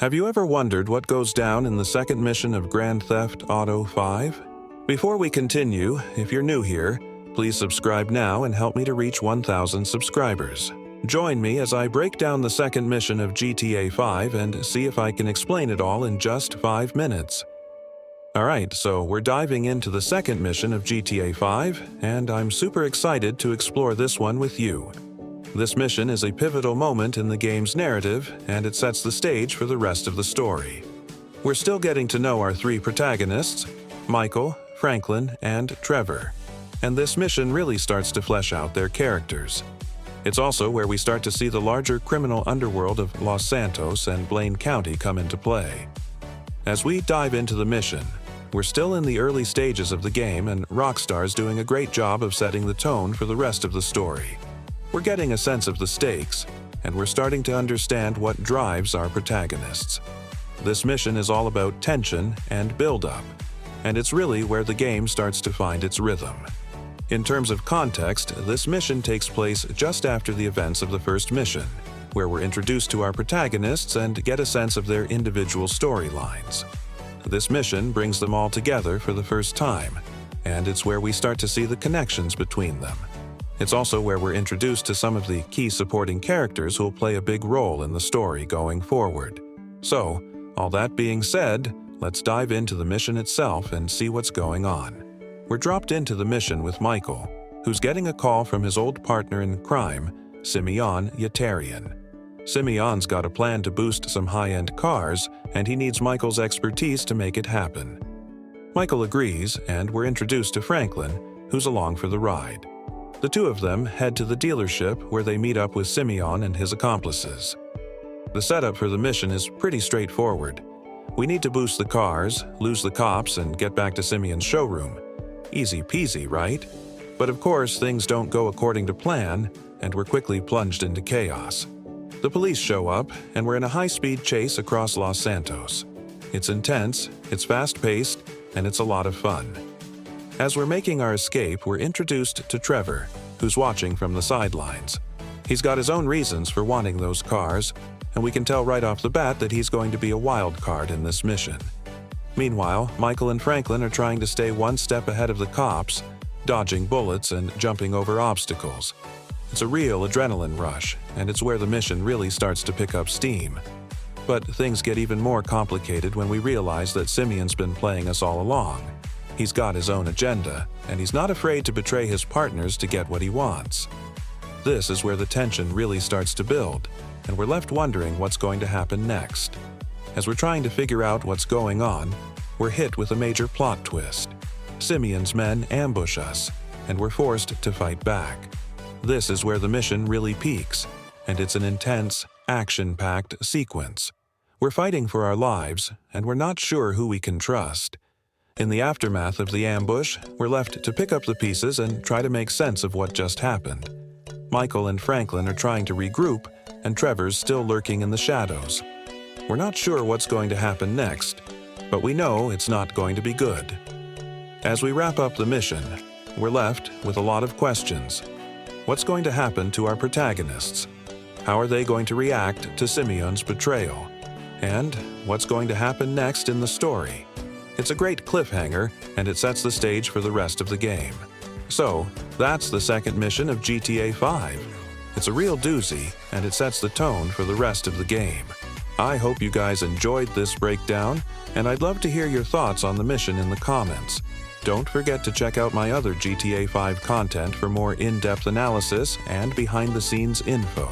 Have you ever wondered what goes down in the second mission of Grand Theft Auto 5? Before we continue, if you're new here, please subscribe now and help me to reach 1,000 subscribers. Join me as I break down the second mission of GTA 5 and see if I can explain it all in just 5 minutes. Alright, so we're diving into the second mission of GTA 5, and I'm super excited to explore this one with you. This mission is a pivotal moment in the game's narrative, and it sets the stage for the rest of the story. We're still getting to know our 3 protagonists, Michael, Franklin, and Trevor, and this mission really starts to flesh out their characters. It's also where we start to see the larger criminal underworld of Los Santos and Blaine County come into play. As we dive into the mission, we're still in the early stages of the game, and Rockstar's doing a great job of setting the tone for the rest of the story. We're getting a sense of the stakes, and we're starting to understand what drives our protagonists. This mission is all about tension and build-up, and it's really where the game starts to find its rhythm. In terms of context, this mission takes place just after the events of the first mission, where we're introduced to our protagonists and get a sense of their individual storylines. This mission brings them all together for the first time, and it's where we start to see the connections between them. It's also where we're introduced to some of the key supporting characters who will play a big role in the story going forward. So, all that being said, let's dive into the mission itself and see what's going on. We're dropped into the mission with Michael, who's getting a call from his old partner in crime, Simeon Yetarian. Simeon's got a plan to boost some high-end cars, and he needs Michael's expertise to make it happen. Michael agrees, and we're introduced to Franklin, who's along for the ride. The two of them head to the dealership where they meet up with Simeon and his accomplices. The setup for the mission is pretty straightforward. We need to boost the cars, lose the cops, and get back to Simeon's showroom. Easy peasy, right? But of course, things don't go according to plan, and we're quickly plunged into chaos. The police show up, and we're in a high-speed chase across Los Santos. It's intense, it's fast-paced, and it's a lot of fun. As we're making our escape, we're introduced to Trevor, who's watching from the sidelines. He's got his own reasons for wanting those cars, and we can tell right off the bat that he's going to be a wild card in this mission. Meanwhile, Michael and Franklin are trying to stay one step ahead of the cops, dodging bullets and jumping over obstacles. It's a real adrenaline rush, and it's where the mission really starts to pick up steam. But things get even more complicated when we realize that Simeon's been playing us all along. He's got his own agenda, and he's not afraid to betray his partners to get what he wants. This is where the tension really starts to build, and we're left wondering what's going to happen next. As we're trying to figure out what's going on, we're hit with a major plot twist. Simeon's men ambush us, and we're forced to fight back. This is where the mission really peaks, and it's an intense, action-packed sequence. We're fighting for our lives, and we're not sure who we can trust. In the aftermath of the ambush, we're left to pick up the pieces and try to make sense of what just happened. Michael and Franklin are trying to regroup, and Trevor's still lurking in the shadows. We're not sure what's going to happen next, but we know it's not going to be good. As we wrap up the mission, we're left with a lot of questions. What's going to happen to our protagonists? How are they going to react to Simeon's betrayal? And what's going to happen next in the story? It's a great cliffhanger, and it sets the stage for the rest of the game. So, that's the second mission of GTA 5. It's a real doozy, and it sets the tone for the rest of the game. I hope you guys enjoyed this breakdown, and I'd love to hear your thoughts on the mission in the comments. Don't forget to check out my other GTA 5 content for more in-depth analysis and behind-the-scenes info.